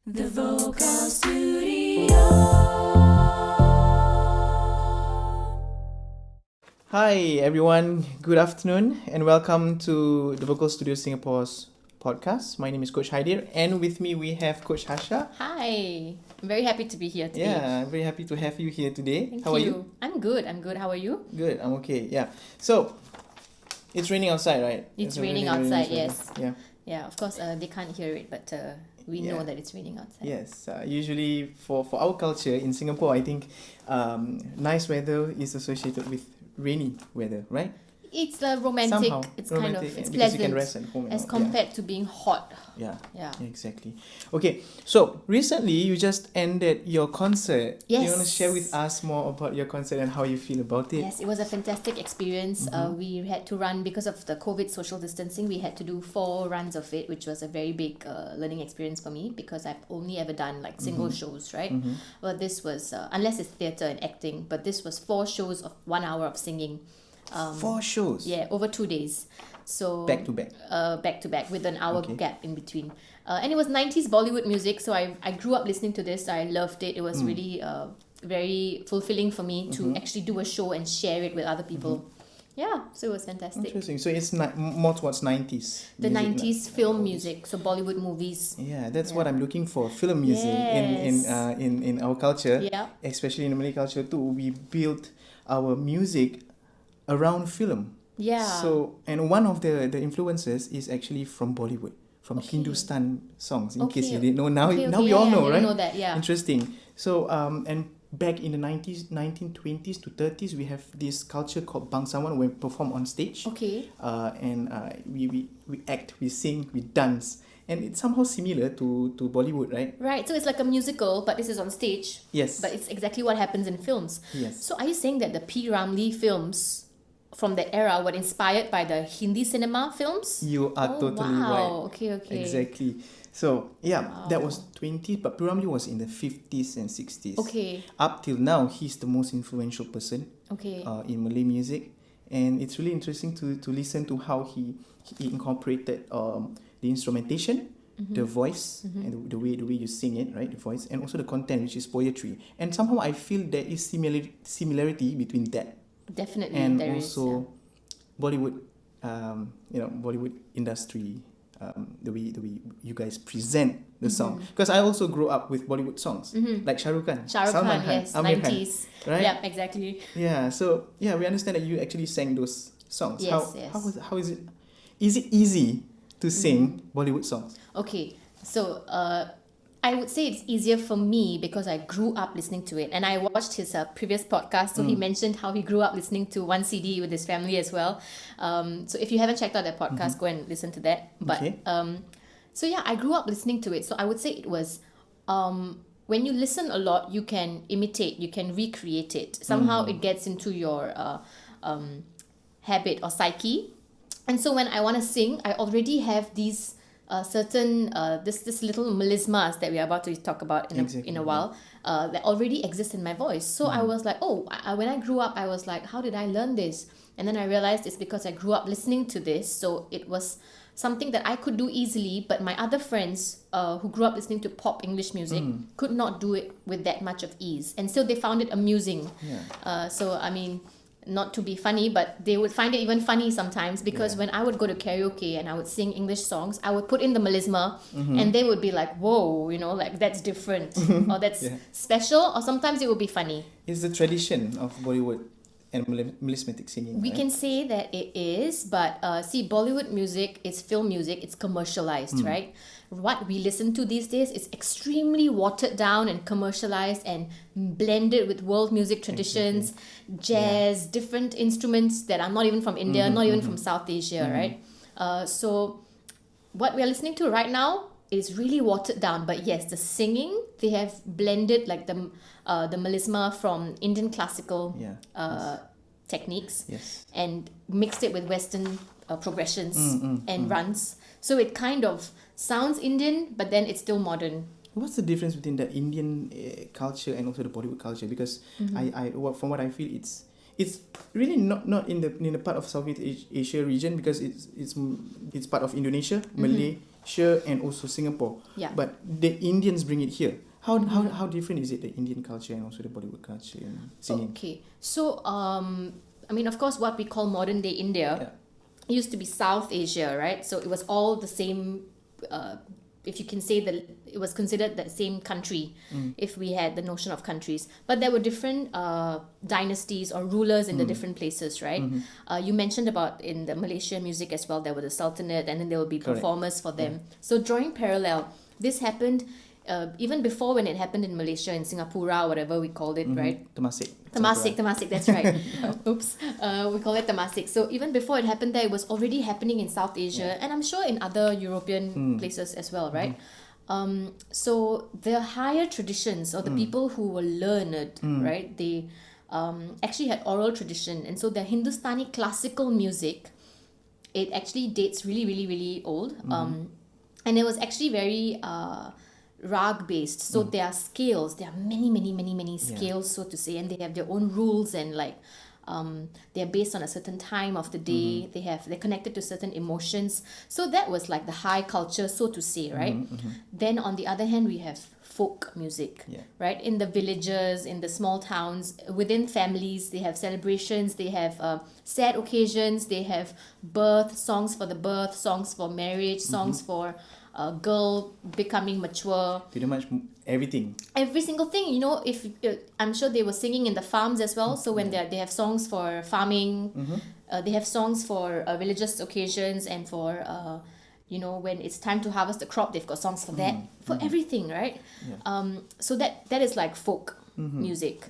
The Vocal Studio. Hi everyone, good afternoon and welcome to the Vocal Studio Singapore's podcast. My name is Coach Hydir and with me we have Coach Harsha. Hi, I'm very happy to be here today. Yeah, I'm very happy to have you here today. Thank How you. are you? I'm good. How are you? Good, I'm okay. Yeah. So, it's raining outside, right? It's a raining really outside, nice yes. weather. Yeah. Yeah, of course, they can't hear it, but we know Yeah. that it's raining outside. Yes. Usually for our culture in Singapore, I think nice weather is associated with rainy weather, right? It's romantic. Somehow it's romantic, it's because you pleasant can rest at home and as all, yeah. compared to being hot. Yeah. Yeah. Exactly. Okay, so recently you just ended your concert. Do you want to share with us more about your concert and how you feel about it? Yes, it was a fantastic experience. We had to run because of the COVID social distancing. We had to do 4 runs of it, which was a very big learning experience for me because I've only ever done like single shows, right? Well, this was unless it's theatre and acting, but this was 4 shows of 1 hour of singing. 4 shows. Yeah, over 2 days. So Back to back. back to back with an hour Okay. gap in between. And it was 90s Bollywood music, so I grew up listening to this. I loved it. It was really very fulfilling for me to actually do a show and share it with other people. Yeah, so it was fantastic. Interesting. So it's more towards 90s. The music, 90s film music, so Bollywood movies. Yeah, that's what I'm looking for. Film music Yes. in our culture, Yeah. especially in the Malay culture too. We build our music around film. Yeah. So and one of the influences is actually from Bollywood, from Okay. Hindustan songs. In case Okay. you didn't know, now Okay, now okay, we all yeah, know, I right? didn't know that, yeah. Interesting. So and back in the 1920s to 30s, we have this culture called bangsawan where we perform on stage. Okay. And we act, we sing, we dance, and it's somehow similar to Bollywood, right? Right, so it's like a musical, but this is on stage. Yes. But it's exactly what happens in films. Yes. So are you saying that the P. Ramlee films from that era were inspired by the Hindi cinema films? You are totally wow. right. Okay, okay. Exactly. So yeah, Wow. that was 20s, but Ramlee was in the 50s and 60s. Okay. Up till now, he's the most influential person Okay. in Malay music, and it's really interesting to listen to how he incorporated the instrumentation, the voice, and the way you sing it, right? The voice, and also the content, which is poetry. And somehow I feel there is similarity between that Definitely and there is. also Bollywood, Bollywood industry. The way you guys present the song, because I also grew up with Bollywood songs like Shah Rukh Khan, Shah Rukh Salman Khan, Khan, yes, Amir Khan, 90s. right? Yeah, exactly. Yeah, so yeah, we understand that you actually sang those songs. Yes, yes. How is it? Is it easy to sing Bollywood songs? Okay, so I would say it's easier for me because I grew up listening to it, and I watched his previous podcast. So he mentioned how he grew up listening to one CD with his family as well. So if you haven't checked out that podcast, go and listen to that. But Okay. so yeah, I grew up listening to it. So I would say it was when you listen a lot, you can imitate, you can recreate it. Somehow it gets into your habit or psyche. And so when I want to sing, I already have these certain this little melismas that we are about to talk about in Exactly, a while that already exist in my voice. So I was like, when I grew up, I was like, how did I learn this? And then I realized it's because I grew up listening to this. So it was something that I could do easily, but my other friends who grew up listening to pop English music could not do it with that much of ease, and so they found it amusing. Yeah. So I mean, not to be funny, but they would find it even funny sometimes because Yeah. when I would go to karaoke and I would sing English songs, I would put in the melisma and they would be like, whoa, like that's different or that's Yeah. special, or sometimes it would be funny. It's the tradition of Bollywood and melismatic singing. We right? can say that it is, but see, Bollywood music is film music, it's commercialized, right? What we listen to these days is extremely watered down and commercialized and blended with world music traditions, jazz, different instruments that are not even from India, not even from South Asia, right? So what we are listening to right now is really watered down, but yes, the singing, they have blended like the melisma from Indian classical Yeah. techniques Yes. and mixed it with Western progressions and runs. So it kind of sounds Indian, but then it's still modern. What's the difference between the Indian culture and also the Bollywood culture? Because from what I feel, it's really not in the part of Southeast Asia region, because it's part of Indonesia, Malay, Malaysia and also Singapore. Yeah. But the Indians bring it here. How different is it, the Indian culture and also the Bollywood culture and singing? Okay, so I mean, of course, what we call modern day India used to be South Asia, right? So it was all the same. If you can say that it was considered the same country, if we had the notion of countries, but there were different dynasties or rulers in the different places, right? You mentioned about in the Malaysian music as well, there was the Sultanate, and then there will be Correct. performers for them. So drawing parallel, this happened even before when it happened in Malaysia, in Singapura, whatever we called it, right? Temasek. Temasek, that's right. Oops. We call it Temasek. So even before it happened there, it was already happening in South Asia, and I'm sure in other European places as well, right? So the higher traditions, or the people who were learned, right, they actually had oral tradition. And so the Hindustani classical music, it actually dates really, really, really old. And it was actually very rag based, so there are scales, there are many scales, so to say, and they have their own rules, and like they're based on a certain time of the day. They're connected to certain emotions, so that was like the high culture, so to say, right? Then on the other hand, we have folk music, right? In the villages, in the small towns, within families, they have celebrations, they have sad occasions, they have songs for the birth, songs for marriage, songs for a girl becoming mature. Pretty much everything. Every single thing, you know. If I'm sure they were singing in the farms as well. So when they have songs for farming, they have songs for religious occasions, and for you know, when it's time to harvest the crop, they've got songs for that. For everything, right? So that is like folk music.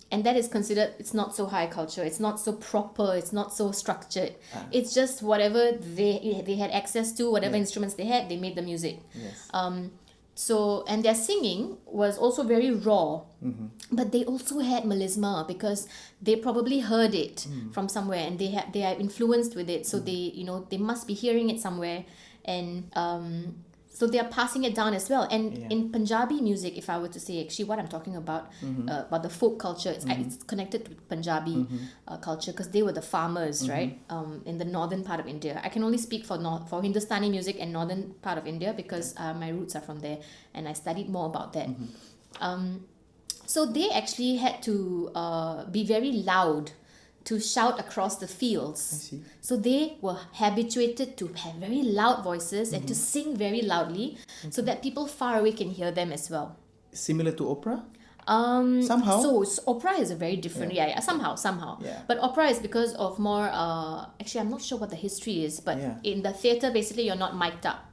And that is considered, it's not so high culture, it's not so proper, it's not so structured. It's just whatever they had access to, whatever instruments they had, they made the music. So, and their singing was also very raw, but they also had melisma, because they probably heard it from somewhere, and they are influenced with it. So they, you know, they must be hearing it somewhere, and so they are passing it down as well. And in Punjabi music, if I were to say actually what I'm talking about the folk culture, it's connected to Punjabi culture, because they were the farmers, right? In the northern part of India. I can only speak for Hindustani music and northern part of India, because my roots are from there, and I studied more about that. So they actually had to be very loud to shout across the fields. I see. So they were habituated to have very loud voices and to sing very loudly, so that people far away can hear them as well. Similar to opera? Somehow. So opera is a very different, somehow. Yeah. But opera is because of more, actually I'm not sure what the history is, but in the theatre basically you're not mic'd up.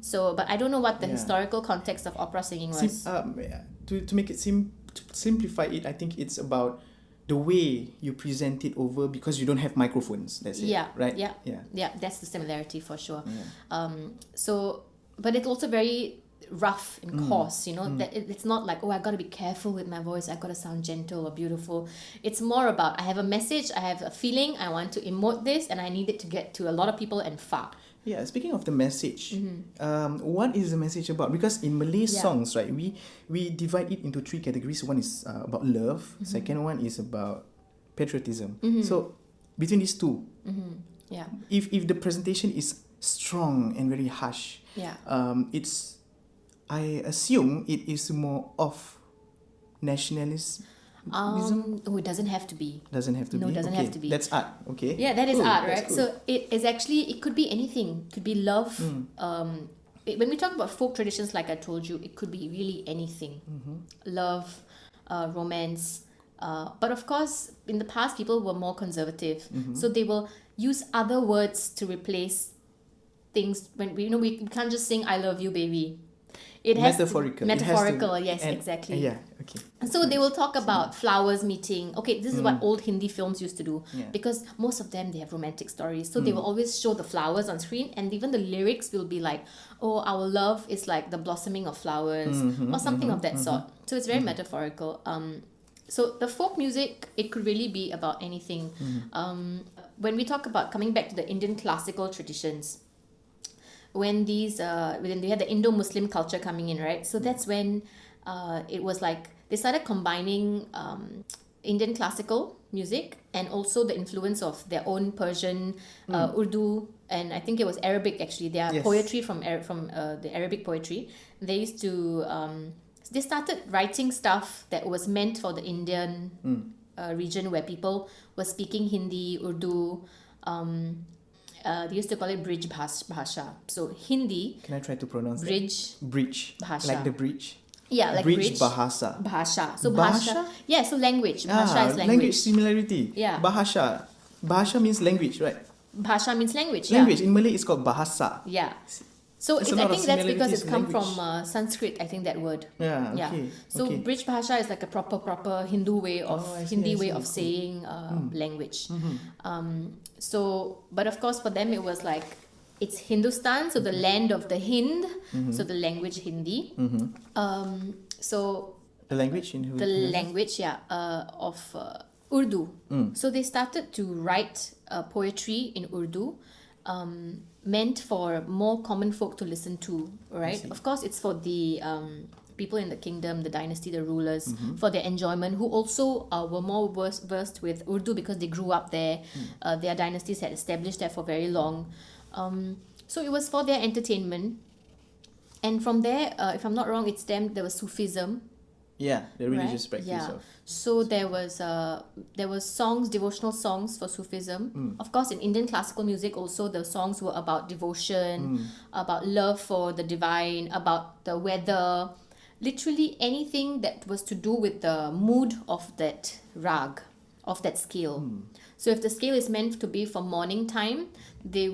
So, but I don't know what the historical context of opera singing was. To make it to simplify it, I think it's about the way you present it over, because you don't have microphones. That's it. Right? Yeah, that's the similarity for sure. So, but it's also very rough and coarse, you know, that it's not like, oh, I got to be careful with my voice, I got to sound gentle or beautiful. It's more about, I have a message, I have a feeling, I want to emote this, and I need it to get to a lot of people and far. Yeah, speaking of the message, what is the message about? Because in Malay songs, right, we divide it into three categories. One is about love. Second one is about patriotism. So between these two, if the presentation is strong and very harsh, it's, I assume it is more of nationalism. Oh, it doesn't have to be. Doesn't have to be. No, it doesn't have to be. That's art. Okay. Yeah, that is art, right? Cool. So it is actually, it could be anything. It could be love. When we talk about folk traditions, like I told you, it could be really anything. Love, romance. But of course, in the past, people were more conservative. So they will use other words to replace things. When we can't just sing "I love you, baby." It has metaphorical, yes, exactly. Yeah, okay. So they will talk about flowers meeting. Okay, this is what old Hindi films used to do, because most of them, they have romantic stories. So they will always show the flowers on screen, and even the lyrics will be like, oh, our love is like the blossoming of flowers, or something of that sort. So it's very metaphorical. So the folk music, it could really be about anything. When we talk about coming back to the Indian classical traditions, when they had the Indo-Muslim culture coming in, right? So that's when it was like they started combining Indian classical music and also the influence of their own Persian, Urdu and I think it was Arabic actually. They are Yes. poetry from the Arabic poetry. They used to they started writing stuff that was meant for the Indian region where people were speaking Hindi, Urdu. They used to call it bridge bhasha. So Hindi, Can I try to pronounce that? bridge, Bridge. Bhasha. Like the bridge. yeah, like Bridge bahasa. bhasha. So Bahasha? yeah, so language. Bhasha is language language. similarity. Yeah. Bahasha. Bahasha means language, right? Bhasha means language. Language. In Malay, it's called bahasa. Yeah. So There's a I lot of think that's because similarities it's in come from language. Sanskrit. I think that word. Yeah. Yeah. Okay. So okay. bridge bhasha is like a proper Hindu way of I see, Hindi I way see. of Cool. saying language. So but of course for them it was like it's Hindustan, so the land of the Hind, so the language Hindi. So The language in who? the language of Urdu. So they started to write poetry in Urdu, meant for more common folk to listen to, right? Of course it's for the people in the kingdom, the dynasty, the rulers, for their enjoyment, who also were more versed with Urdu because they grew up there. Their dynasties had established there for very long, so it was for their entertainment. And from there, if I'm not wrong, there was Sufism. Yeah, the religious Right? practice Yeah. of. So there was songs, devotional songs for Sufism. Of course, in Indian classical music also the songs were about devotion, about love for the divine, about the weather, literally anything that was to do with the mood of that rag, of that scale. So if the scale is meant to be for morning time, the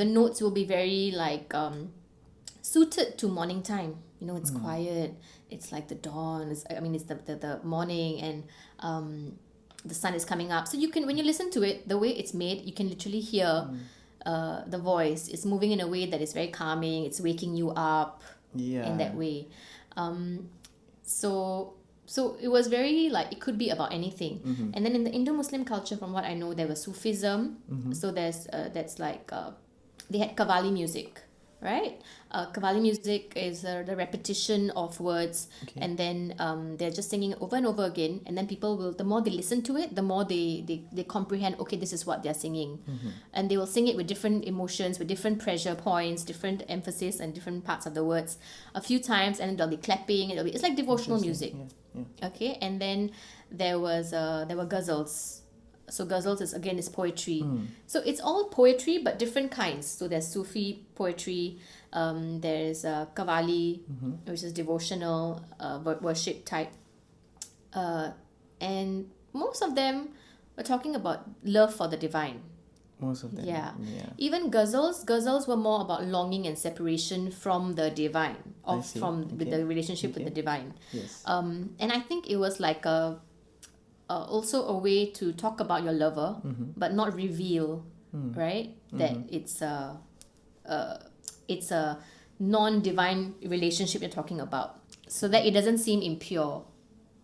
notes will be very like suited to morning time. You know, it's quiet. It's like the dawn. It's the morning, and the sun is coming up. So you can, when you listen to it, the way it's made, you can literally hear the voice. It's moving in a way that is very calming. It's waking you up Yeah. in that way. So it was very like it could be about anything. And then in the Indo-Muslim culture, from what I know, there was Sufism. So there's that's like they had Qawwali music. Right? Qawwali music is the repetition of words, and then they're just singing over and over again, and then people will, the more they listen to it, the more they comprehend, okay, this is what they're singing. And they will sing it with different emotions, with different pressure points, different emphasis, and different parts of the words a few times, and they'll be clapping, it's like devotional music. Yeah. Okay, and then there were ghazals. So ghazals is poetry. So it's all poetry but different kinds. So there's Sufi poetry, there's Qawwali, which is devotional worship type, and most of them were talking about love for the divine. Most of them. Yeah. Yeah. Even ghazals were more about longing and separation from the divine, with Okay. the relationship with Okay. the divine. Yes. And I think it was like also a way to talk about your lover, but not reveal, right? That it's a non-divine relationship you're talking about, so that it doesn't seem impure.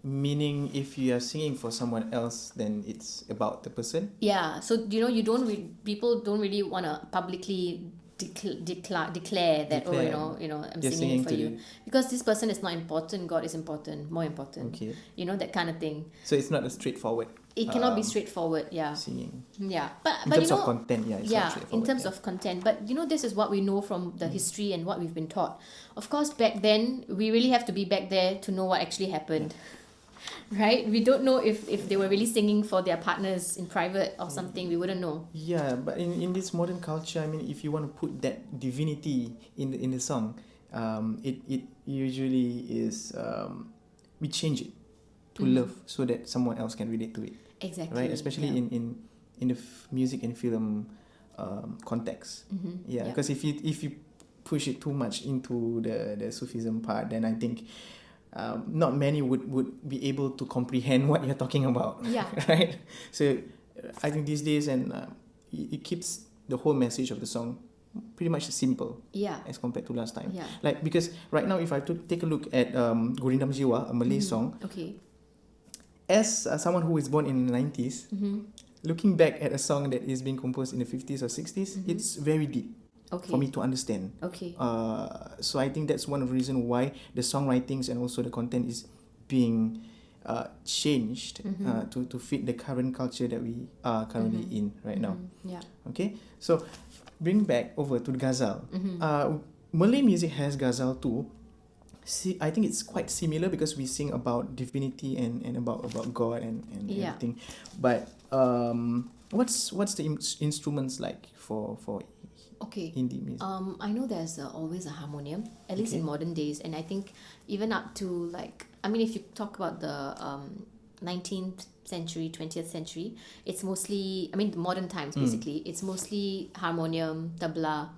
Meaning, if you are singing for someone else, then it's about the person. Yeah. So people don't really want to publicly declare that Declare. I'm You're singing for to you because this person is not important. God is important, more important. Okay. That kind of thing. So it's not a straightforward. It cannot be straightforward. Yeah. Singing. Yeah. But In terms of content, it's not yeah, straightforward. in terms of content. But this is what we know from the history and what we've been taught. Of course, back then we really have to be back there to know what actually happened. Right? We don't know if they were really singing for their partners in private or something. We wouldn't know. Yeah, but in this modern culture, I mean, if you want to put that divinity in the song, it usually is we change it to love so that someone else can relate to it. Exactly. Right, especially in the music and film context. Yeah, because if you push it too much into the Sufism part, then I think not many would be able to comprehend what you're talking about. Yeah. Right. So I think these days, and it keeps the whole message of the song pretty much simple. Yeah. As compared to last time. Yeah. Like, because right now, if I take a look at Gurindam Jiwa, a Malay song, Okay. as someone who is born in the 90s, looking back at a song that is being composed in the 50s or 60s, it's very deep for me to understand. Okay. So I think that's one of the reasons why the songwritings and also the content is being changed to fit the current culture that we are currently in right now. Yeah. Okay, so bring back over to the ghazal. Malay music has ghazal too. See, I think it's quite similar because we sing about divinity and about God and Yeah. everything. But what's the instruments like for Okay. Hindi music? I know there's always a harmonium, at least in Okay. modern days, and I think even up to like, I mean, if you talk about the 19th century, 20th century, it's mostly, I mean, modern times basically, it's mostly harmonium, tabla.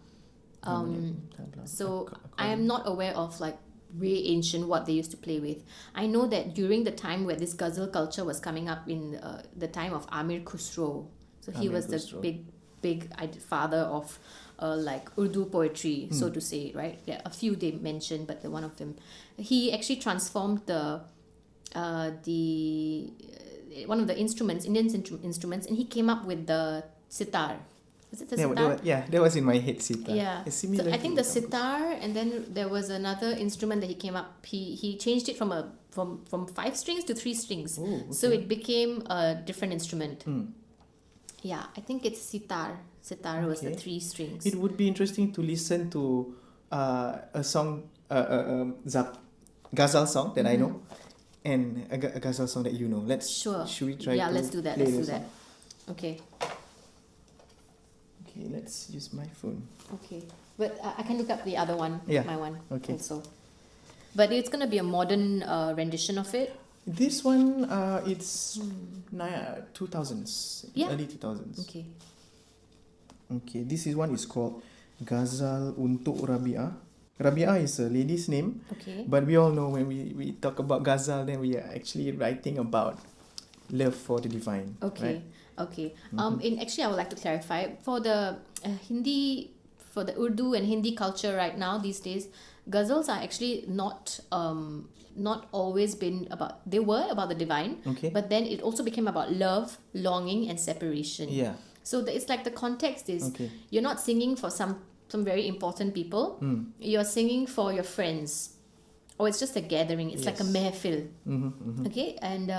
So I am not aware of like way ancient what they used to play with. I know that during the time where this ghazal culture was coming up in the time of Amir Khusro, so he Amir was the Khusro. big father of like Urdu poetry, so to say, right? There are a few they mentioned, but the one of them, he actually transformed the one of the instruments, Indian instruments, and he came up with the sitar. Is it the sitar? That was in my head, sitar. Yeah. It's So similar I think the to sitar, and then there was another instrument that he came up. He changed it from 5 strings to 3 strings. Oh, So okay. it became a different instrument. Yeah, I think it's sitar. Sitar was the Okay. 3 strings. It would be interesting to listen to a song, ghazal song that I know, and a ghazal song that you know. Sure. Should we try? Yeah, to let's do that. play Let's the do that. song? Okay. Okay, let's use my phone. Okay. But I can look up the other one. Yeah. My one. Okay. Also. But it's gonna be a modern rendition of it. This one, it's 2000s, Yeah. early 2000s. Okay. Okay, one is called Ghazal Untuk Rabi'ah. Rabi'ah is a lady's name, Okay. but we all know when we talk about Ghazal, then we are actually writing about love for the divine. Okay. Right? Okay. In actually, I would like to clarify for the Hindi, for the Urdu and Hindi culture right now these days, ghazals are actually not always been about. They were about the divine, Okay. but then it also became about love, longing, and separation. Yeah. So it's like the context is Okay. you're not singing for some very important people. You're singing for your friends, or it's just a gathering. It's like a Yes. mehfil. Okay, and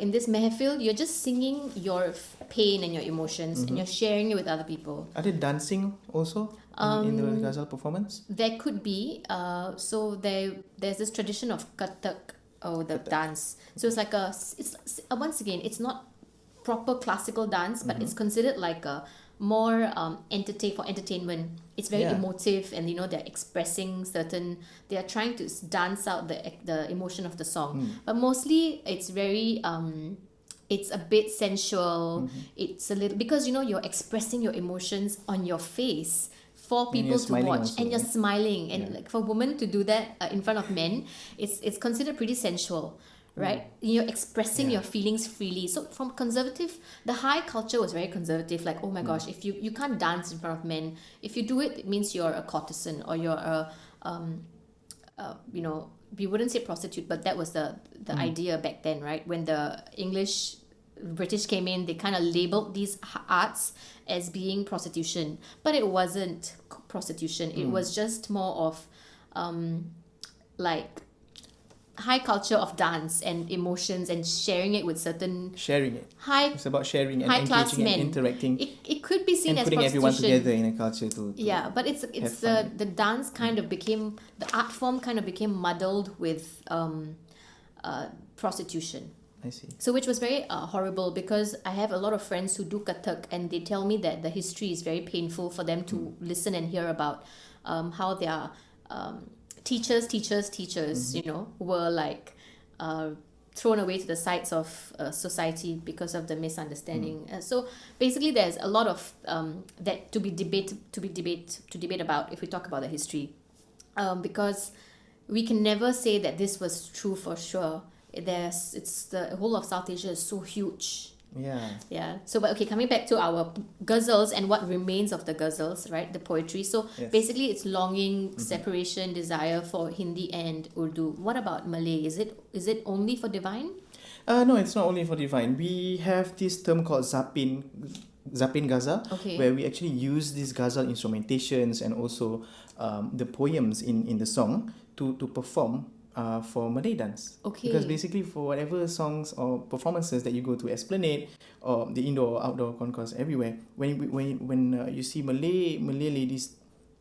in this mehfil, you're just singing your pain and your emotions, and you're sharing it with other people. Are they dancing also in the Ghazal performance? There could be. So there's this tradition of Kathak, or the dance. So it's like it's once again, it's not proper classical dance, but it's considered like a more entertainment. It's very Yeah. emotive, and they're expressing they are trying to dance out the emotion of the song, but mostly it's very it's a bit sensual. It's a little, because you're expressing your emotions on your face for And people you're to smiling watch, also, and you're right? smiling, and Yeah. like for women to do that in front of men, it's considered pretty sensual, right? You're expressing Yeah. your feelings freely. So from conservative, the high culture was very conservative, like, oh my gosh, if you can't dance in front of men. If you do it, it means you're a courtesan, or you're a we wouldn't say prostitute, but that was the idea back then, right? When the British came in, they kind of labeled these arts as being prostitution, but it wasn't prostitution. It was just more of like high culture of dance and emotions, and sharing it with certain Sharing it. high It's about sharing and high-class engaging men. and interacting It could be seen and as putting everyone prostitution. together in a culture to Yeah, but it's fun. the dance kind of became, the art form kind of became muddled with prostitution. I see. So which was very horrible, because I have a lot of friends who do Kathak, and they tell me that the history is very painful for them to listen and hear about, how their teachers, were like thrown away to the sides of society because of the misunderstanding. So basically, there's a lot of that to debate about if we talk about the history, because we can never say that this was true for sure. It's the whole of South Asia is so huge. Yeah. So, but okay, coming back to our ghazals and what remains of the ghazals, right? The poetry. So Yes. basically, it's longing, separation, desire for Hindi and Urdu. What about Malay? Is it only for divine? No, it's not only for divine. We have this term called Zapin Ghazal, Okay. where we actually use these Ghazal instrumentations and also the poems in the song to perform for Malay dance. Okay. Because basically for whatever songs or performances that you go to Esplanade or the indoor or outdoor concourse everywhere, when you see Malay ladies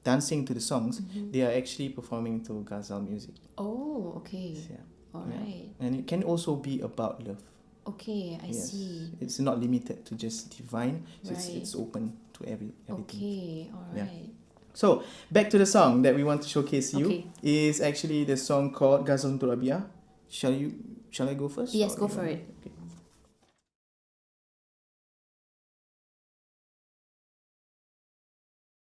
dancing to the songs, they are actually performing to ghazal music. Oh, okay. Yeah. All Yeah. right. And it can also be about love. Okay, I see. It's not limited to just divine. So Right. it's open to everything. Okay, all Yeah. right. So back to the song that we want to showcase you Okay. is actually the song called Ghazal Untuk Rabiah. Shall I go first? Yes, or go you for want- it. Okay.